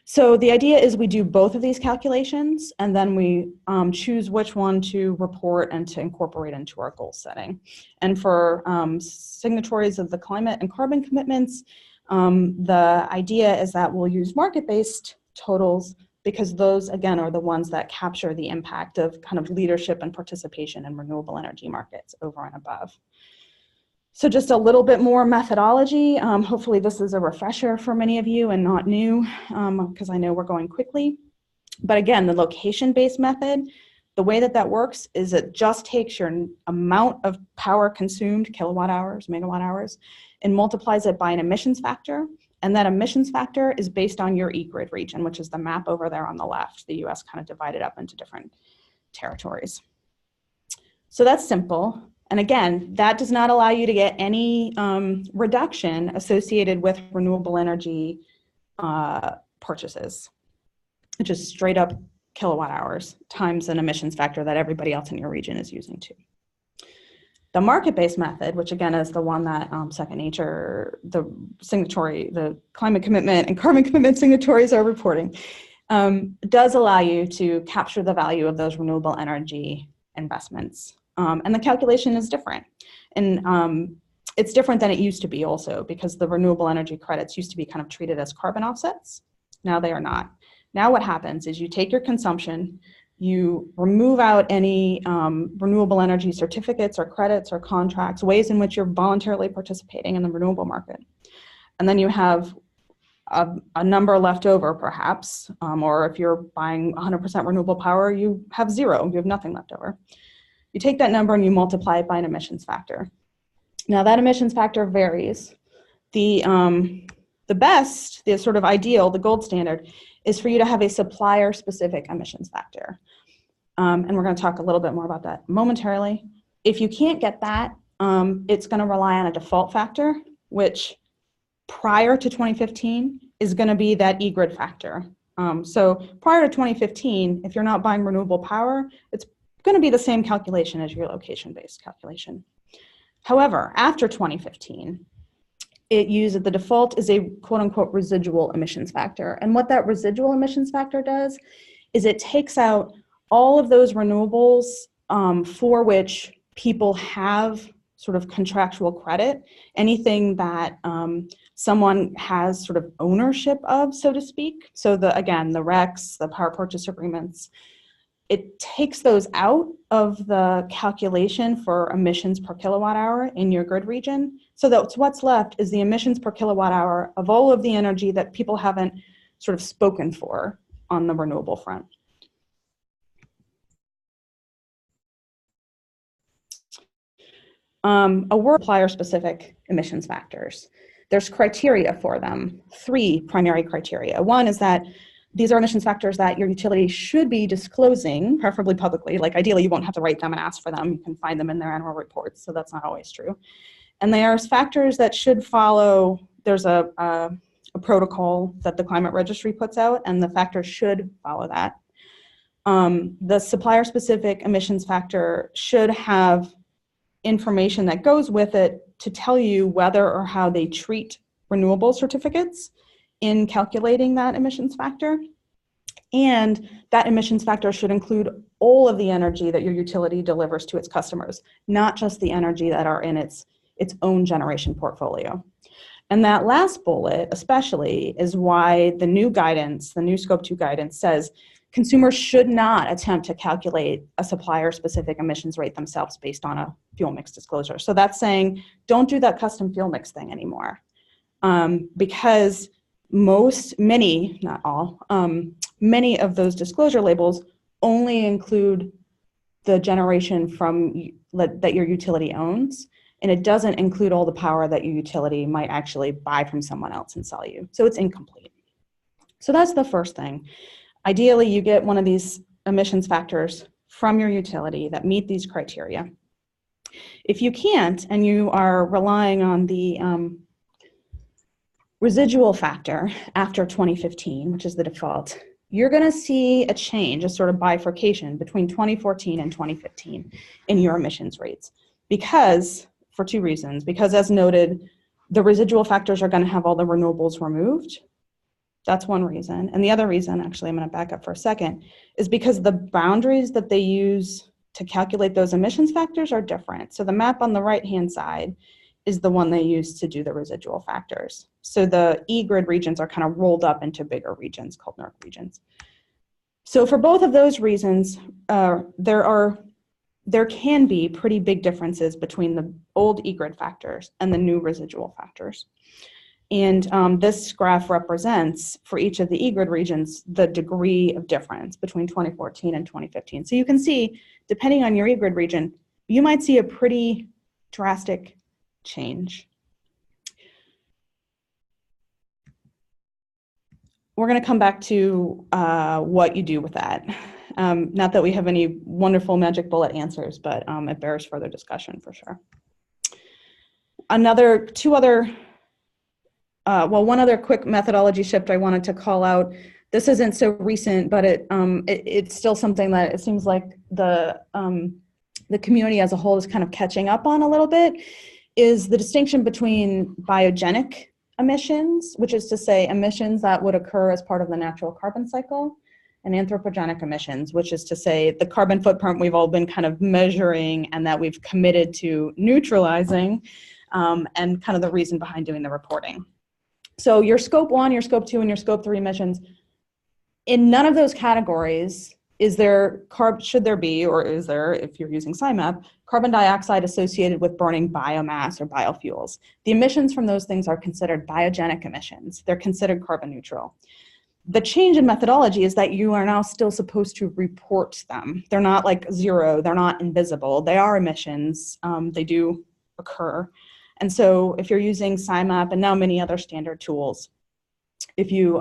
[SPEAKER 3] So the idea is we do both of these calculations, and then we choose which one to report and to incorporate into our goal setting. And for signatories of the climate and carbon commitments, the idea is that we'll use market-based totals, because those, again, are the ones that capture the impact of kind of leadership and participation in renewable energy markets over and above. So just a little bit more methodology. Hopefully this is a refresher for many of you and not new, because I know we're going quickly. But again, the location-based method, the way that that works is it just takes your amount of power consumed, kilowatt hours, megawatt hours, and multiplies it by an emissions factor. And that emissions factor is based on your e-grid region, which is the map over there on the left. The US kind of divided up into different territories. So that's simple. And again, that does not allow you to get any reduction associated with renewable energy purchases. It's just straight up kilowatt hours times an emissions factor that everybody else in your region is using too. The market-based method, which again is the one that Second Nature, the signatory, the climate commitment and carbon commitment signatories are reporting, does allow you to capture the value of those renewable energy investments. And the calculation is different. And it's different than it used to be also, because the renewable energy credits used to be kind of treated as carbon offsets. Now they are not. Now what happens is you take your consumption, you remove out any renewable energy certificates or credits or contracts, ways in which you're voluntarily participating in the renewable market. And then you have a number left over perhaps, or if you're buying 100% renewable power, you have zero, you have nothing left over. You take that number and you multiply it by an emissions factor. Now that emissions factor varies. The best, the sort of ideal, the gold standard, is for you to have a supplier-specific emissions factor. And we're going to talk a little bit more about that momentarily. If you can't get that, it's going to rely on a default factor, which prior to 2015 is going to be that e-grid factor. So prior to 2015, if you're not buying renewable power, it's going to be the same calculation as your location-based calculation. However, after 2015, it uses the default is a quote-unquote residual emissions factor. And what that residual emissions factor does is it takes out all of those renewables for which people have sort of contractual credit, anything that someone has sort of ownership of, so to speak. So again, the RECs, the power purchase agreements, it takes those out of the calculation for emissions per kilowatt hour in your grid region. So that's what's left is the emissions per kilowatt hour of all of the energy that people haven't sort of spoken for on the renewable front. A word supplier-specific emissions factors. There's criteria for them, 3 primary criteria. One is that these are emissions factors that your utility should be disclosing, preferably publicly. Like ideally, you won't have to write them and ask for them. You can find them in their annual reports, so that's not always true. And they are factors that should follow, there's a protocol that the Climate Registry puts out, and the factors should follow that. The supplier-specific emissions factor should have information that goes with it to tell you whether or how they treat renewable certificates in calculating that emissions factor. And that emissions factor should include all of the energy that your utility delivers to its customers, not just the energy that are in its own generation portfolio. And that last bullet especially is why the new guidance, the new Scope 2 guidance says consumers should not attempt to calculate a supplier-specific emissions rate themselves based on a fuel mix disclosure. So that's saying don't do that custom fuel mix thing anymore, because many, not all, many of those disclosure labels only include the generation that your utility owns, and it doesn't include all the power that your utility might actually buy from someone else and sell you. So it's incomplete. So that's the first thing. Ideally, you get one of these emissions factors from your utility that meet these criteria. If you can't, and you are relying on the residual factor after 2015, which is the default, you're going to see a change, a sort of bifurcation between 2014 and 2015 in your emissions rates. Because, for two reasons, because as noted, the residual factors are going to have all the renewables removed. That's one reason. And the other reason, actually, I'm going to back up for a second, is because the boundaries that they use to calculate those emissions factors are different. So the map on the right-hand side is the one they use to do the residual factors. So the E-grid regions are kind of rolled up into bigger regions called NERC regions. So for both of those reasons, there can be pretty big differences between the old E-grid factors and the new residual factors. And this graph represents, for each of the E-grid regions, the degree of difference between 2014 and 2015. So you can see, depending on your E-grid region, you might see a pretty drastic change. We're going to come back to what you do with that. Not that we have any wonderful magic bullet answers, but it bears further discussion for sure. One other quick methodology shift I wanted to call out. This isn't so recent, but it's still something that it seems like the community as a whole is kind of catching up on a little bit, is the distinction between biogenic emissions, which is to say emissions that would occur as part of the natural carbon cycle, and anthropogenic emissions, which is to say the carbon footprint we've all been kind of measuring and that we've committed to neutralizing, and kind of the reason behind doing the reporting. So your scope 1, your scope 2, and your scope 3 emissions, in none of those categories should there be, or is there, if you're using SIMAP, carbon dioxide associated with burning biomass or biofuels. The emissions from those things are considered biogenic emissions. They're considered carbon neutral. The change in methodology is that you are now still supposed to report them. They're not like zero, they're not invisible. They are emissions, they do occur. And so if you're using SIMAP and now many other standard tools, if you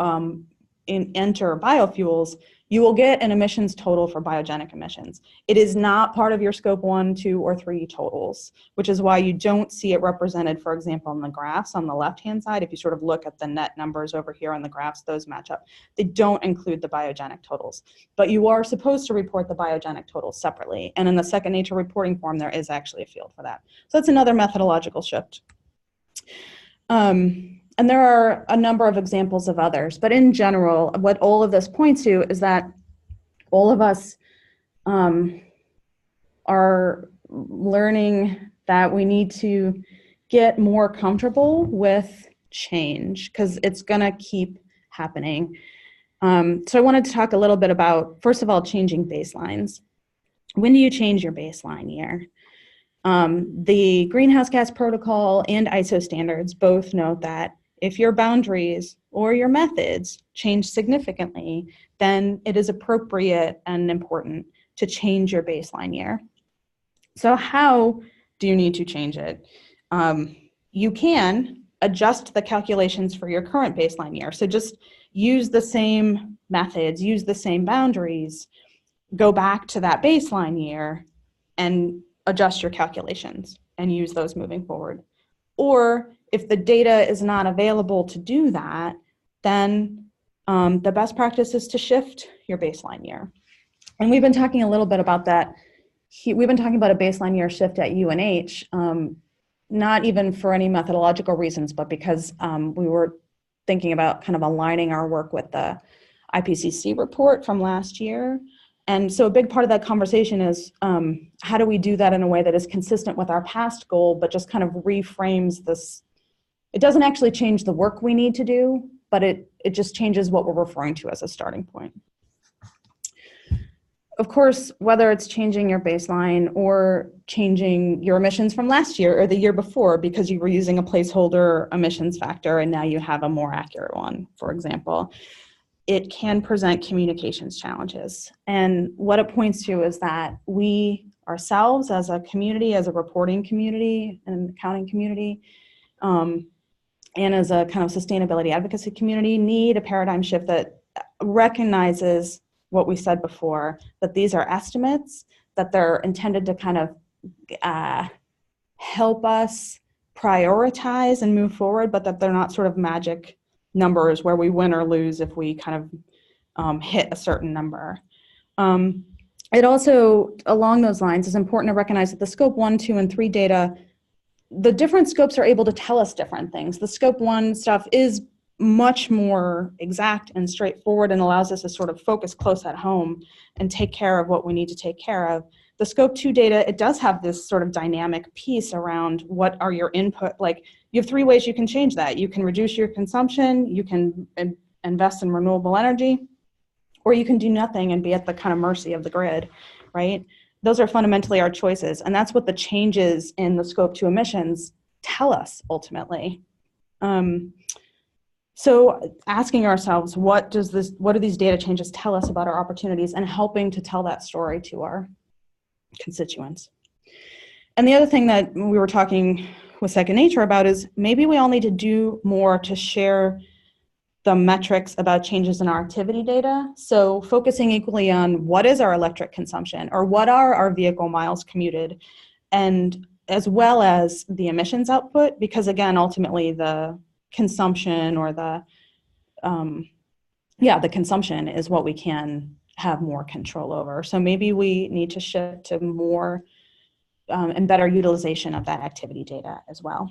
[SPEAKER 3] enter biofuels, you will get an emissions total for biogenic emissions. It is not part of your scope 1, 2, or 3 totals, which is why you don't see it represented, for example, in the graphs on the left-hand side. If you sort of look at the net numbers over here on the graphs, those match up. They don't include the biogenic totals, but you are supposed to report the biogenic totals separately. And in the second nature reporting form, there is actually a field for that. So that's another methodological shift. And there are a number of examples of others, but in general, what all of this points to is that all of us are learning that we need to get more comfortable with change because it's gonna keep happening. So I wanted to talk a little bit about, first of all, changing baselines. When do you change your baseline year? The Greenhouse Gas Protocol and ISO standards both note that if your boundaries or your methods change significantly, then it is appropriate and important to change your baseline year. So how do you need to change it? You can adjust the calculations for your current baseline year. So just use the same methods, use the same boundaries, go back to that baseline year and adjust your calculations and use those moving forward. Or if the data is not available to do that, then the best practice is to shift your baseline year. And we've been talking a little bit about that. We've been talking about a baseline year shift at UNH, not even for any methodological reasons, but because we were thinking about kind of aligning our work with the IPCC report from last year. And so a big part of that conversation is how do we do that in a way that is consistent with our past goal, but just kind of reframes this. It doesn't actually change the work we need to do, but it just changes what we're referring to as a starting point. Of course, whether it's changing your baseline or changing your emissions from last year or the year before because you were using a placeholder emissions factor and now you have a more accurate one, for example, it can present communications challenges. And what it points to is that we ourselves as a community, as a reporting community and accounting community, and as a kind of sustainability advocacy community, need a paradigm shift that recognizes what we said before, that these are estimates, that they're intended to kind of help us prioritize and move forward, but that they're not sort of magic numbers where we win or lose if we kind of hit a certain number. It also, along those lines, is important to recognize that the scope 1, 2, and 3 data, the different scopes are able to tell us different things. The scope 1 stuff is much more exact and straightforward and allows us to sort of focus close at home and take care of what we need to take care of. The scope 2 data, it does have this sort of dynamic piece around what are your input, like you have 3 ways you can change that. You can reduce your consumption, you can invest in renewable energy, or you can do nothing and be at the kind of mercy of the grid, right? Those are fundamentally our choices, and that's what the changes in the scope 2 emissions tell us ultimately. So asking ourselves, what do these data changes tell us about our opportunities, and helping to tell that story to our constituents. And the other thing that we were talking with Second Nature about is maybe we all need to do more to share the metrics about changes in our activity data. So focusing equally on what is our electric consumption, or what are our vehicle miles commuted, and as well as the emissions output, because again, ultimately the consumption or the consumption is what we can have more control over. So maybe we need to shift to more and better utilization of that activity data as well.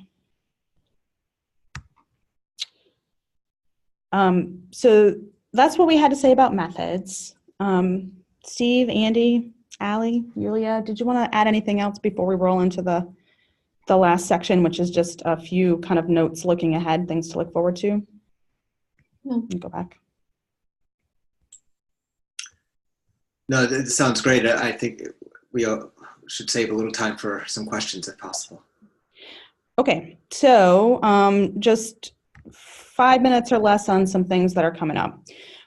[SPEAKER 3] So that's what we had to say about methods. Steve, Andy, Allie, Yulia, did you want to add anything else before we roll into the last section, which is just a few kind of notes looking ahead, things to look forward to? No. Go back.
[SPEAKER 2] No, that sounds great. I think we should save a little time for some questions if possible.
[SPEAKER 3] Okay, so just 5 minutes or less on some things that are coming up.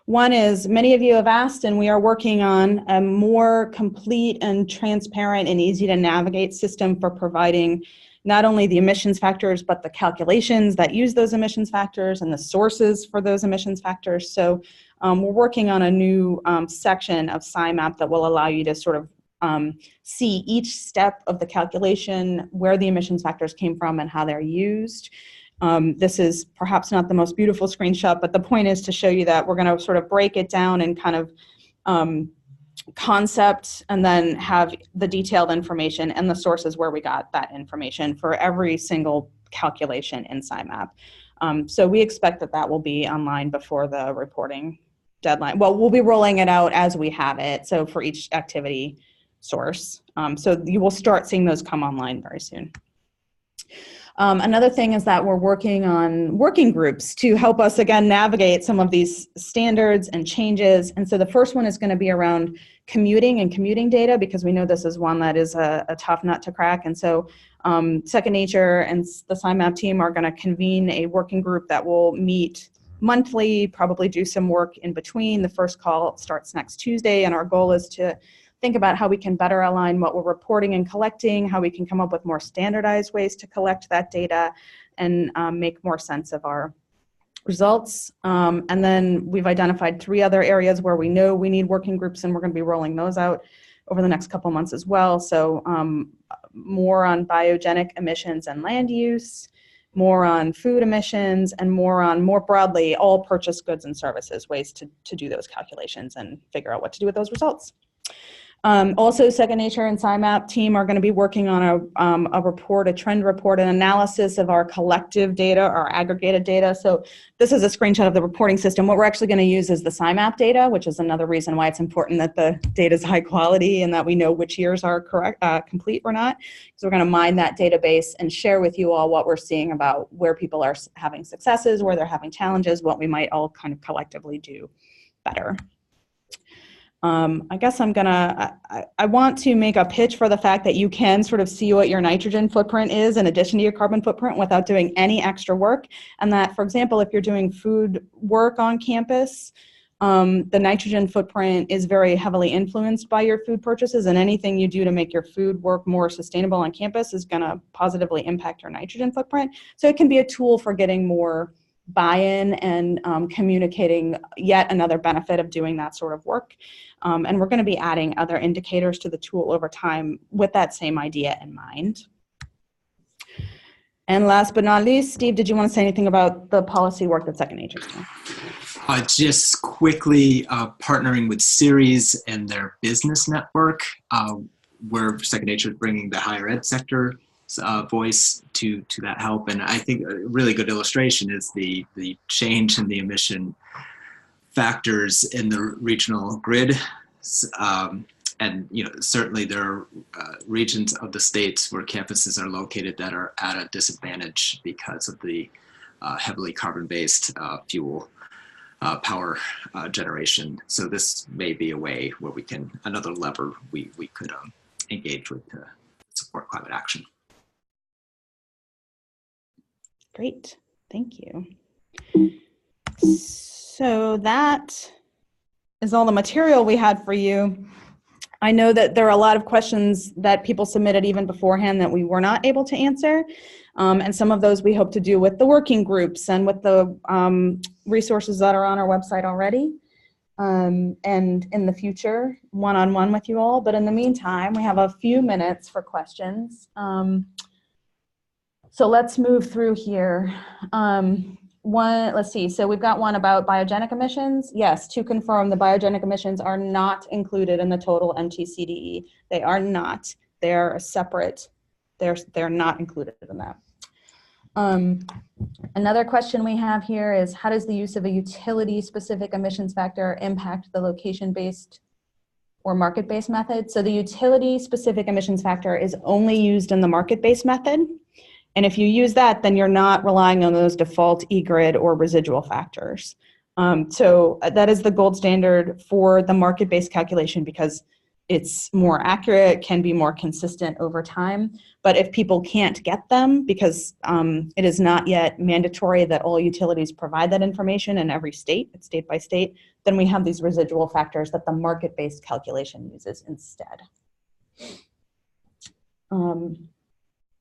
[SPEAKER 3] One is, many of you have asked, and we are working on a more complete and transparent and easy to navigate system for providing not only the emissions factors, but the calculations that use those emissions factors and the sources for those emissions factors. So we're working on a new section of SIMAP that will allow you to sort of see each step of the calculation, where the emissions factors came from and how they're used. This is perhaps not the most beautiful screenshot, but the point is to show you that we're going to sort of break it down in kind of concept, and then have the detailed information and the sources where we got that information for every single calculation in SIMAP. So we expect that that will be online before the reporting deadline. Well, we'll be rolling it out as we have it, so for each activity source. So you will start seeing those come online very soon. Another thing is that we're working on working groups to help us, again, navigate some of these standards and changes. And so the first one is going to be around commuting and commuting data, because we know this is one that is a tough nut to crack. And so Second Nature and the SIMAP team are going to convene a working group that will meet monthly, probably do some work in between. The first call starts next Tuesday, and our goal is to think about how we can better align what we're reporting and collecting, how we can come up with more standardized ways to collect that data, and make more sense of our results. And then we've identified 3 other areas where we know we need working groups, and we're going to be rolling those out over the next couple months as well. So more on biogenic emissions and land use, more on food emissions, and more broadly, all purchased goods and services, ways to do those calculations and figure out what to do with those results. Also, Second Nature and SIMAP team are going to be working on a report, a trend report, an analysis of our collective data, our aggregated data. So this is a screenshot of the reporting system. What we're actually going to use is the SIMAP data, which is another reason why it's important that the data is high quality and that we know which years are correct, complete or not. So we're going to mine that database and share with you all what we're seeing about where people are having successes, where they're having challenges, what we might all kind of collectively do better. I guess I want to make a pitch for the fact that you can sort of see what your nitrogen footprint is in addition to your carbon footprint without doing any extra work. And that, for example, if you're doing food work on campus, The nitrogen footprint is very heavily influenced by your food purchases, and anything you do to make your food work more sustainable on campus is going to positively impact your nitrogen footprint. So it can be a tool for getting more buy-in and communicating yet another benefit of doing that sort of work. And we're going to be adding other indicators to the tool over time with that same idea in mind. And last but not least, Steve, did you want to say anything about the policy work that Second Nature is doing?
[SPEAKER 2] Just quickly, partnering with Ceres and their business network, where Second Nature is bringing the higher ed sector voice to that help. And I think a really good illustration is the change in the emission factors in the regional grid. And certainly there are regions of the states where campuses are located that are at a disadvantage because of the heavily carbon-based fuel power generation. So this may be a way where we can, another lever we could engage with to support climate action.
[SPEAKER 3] Great, thank you. So that is all the material we had for you. I know that there are a lot of questions that people submitted even beforehand that we were not able to answer. And some of those we hope to do with the working groups and with the resources that are on our website already. And in the future, one-on-one with you all. But in the meantime, we have a few minutes for questions. So let's move through here. Let's see, so we've got one about biogenic emissions. Yes, to confirm, the biogenic emissions are not included in the total MTCDE. They are not. They're separate. They're not included in that. Another question we have here is, how does the use of a utility-specific emissions factor impact the location-based or market-based method? So the utility-specific emissions factor is only used in the market-based method. And if you use that, then you're not relying on those default eGrid or residual factors. So that is the gold standard for the market-based calculation because it's more accurate, can be more consistent over time. But if people can't get them because it is not yet mandatory that all utilities provide that information in every state, it's state by state, then we have these residual factors that the market-based calculation uses instead.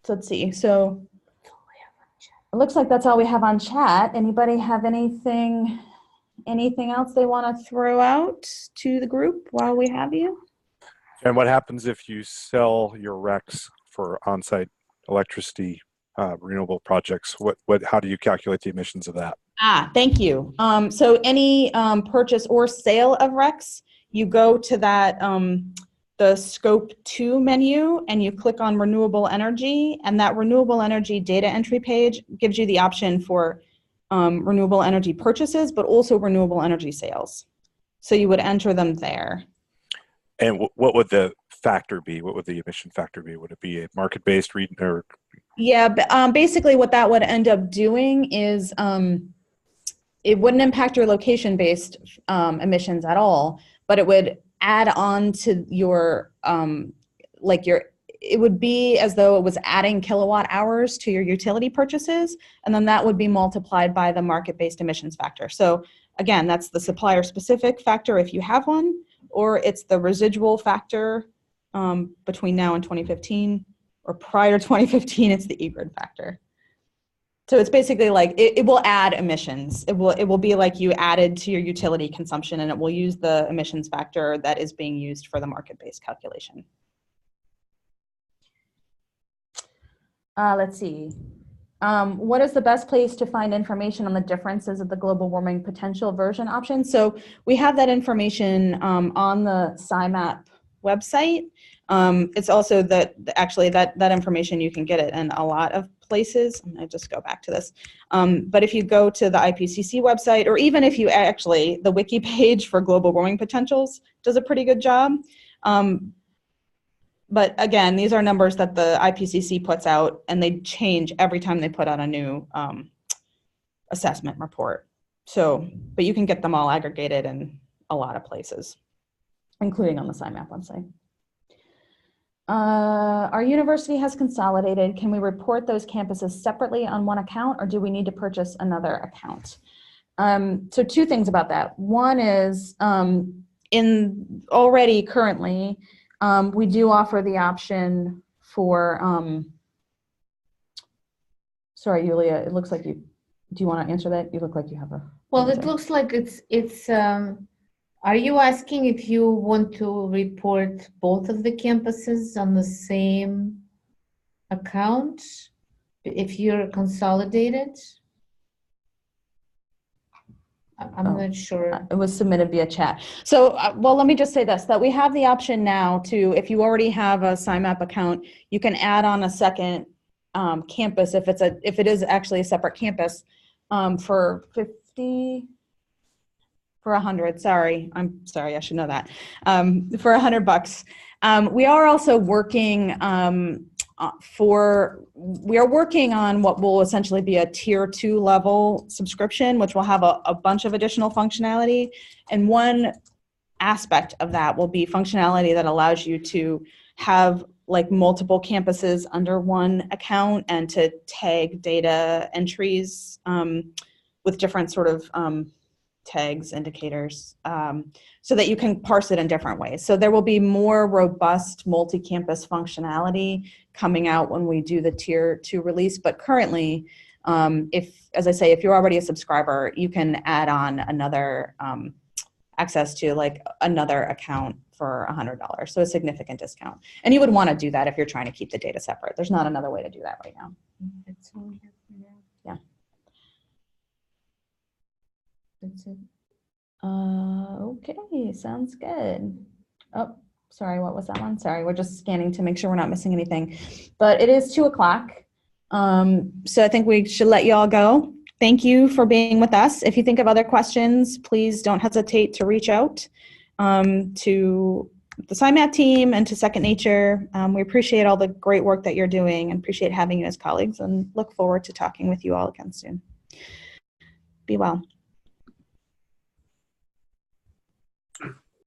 [SPEAKER 3] So let's see, so it looks like that's all we have on chat. Anybody have anything else they want to throw out to the group while we have you?
[SPEAKER 5] And what happens if you sell your RECs for on-site electricity renewable projects? How do you calculate the emissions of that?
[SPEAKER 3] Thank you. So any purchase or sale of RECs, you go to that the Scope 2 menu and you click on renewable energy, and that renewable energy data entry page gives you the option for renewable energy purchases, but also renewable energy sales. So you would enter them there.
[SPEAKER 5] And what would the factor be? What would the emission factor be? Would it be a market-based read or?
[SPEAKER 3] Yeah, basically what that would end up doing is it wouldn't impact your location-based emissions at all, but it would add on to your, it would be as though it was adding kilowatt hours to your utility purchases, and then that would be multiplied by the market-based emissions factor. So again, that's the supplier-specific factor if you have one, or it's the residual factor between now and 2015, or prior to 2015, it's the eGrid factor. So it's basically like, it will add emissions. It will be like you added to your utility consumption, and it will use the emissions factor that is being used for the market-based calculation. Let's see. What is the best place to find information on the differences of the global warming potential version option? So we have that information on the SIMAP website. It's also that information, you can get it in a lot of places. I'm gonna just go back to this. But if you go to the IPCC website, or even if you actually, the wiki page for global warming potentials does a pretty good job. But again, these are numbers that the IPCC puts out, and they change every time they put out a new assessment report. So, but you can get them all aggregated in a lot of places, including on the SIMAP website. Our university has consolidated. Can we report those campuses separately on one account, or do we need to purchase another account? So two things about that. One is currently, we do offer the option for, sorry, Yulia, it looks like do you want to answer that? You look like you have a.
[SPEAKER 6] Well, it looks like it's are you asking if you want to report both of the campuses on the same account? If you're consolidated? I'm not sure.
[SPEAKER 3] It was submitted via chat. So, well, let me just say this, that we have the option now to, if you already have a SIMAP account, you can add on a second campus if it is actually a separate campus for 50, for 100, I'm sorry, I should know that, for $100. We are also working we are working on what will essentially be a tier 2 level subscription, which will have a bunch of additional functionality. And one aspect of that will be functionality that allows you to have like multiple campuses under one account and to tag data entries with different sort of tags, indicators, so that you can parse it in different ways. So there will be more robust multi-campus functionality coming out when we do the tier 2 release. But currently, as I say, if you're already a subscriber, you can add on another access to like another account for $100. So a significant discount. And you would want to do that if you're trying to keep the data separate. There's not another way to do that right now. Yeah.
[SPEAKER 6] That's it.
[SPEAKER 3] Okay, sounds good. Oh, sorry, what was that one? Sorry, we're just scanning to make sure we're not missing anything. But it is 2 o'clock. So I think we should let you all go. Thank you for being with us. If you think of other questions, please don't hesitate to reach out to the SIMAP team and to Second Nature. We appreciate all the great work that you're doing and appreciate having you as colleagues and look forward to talking with you all again soon. Be well.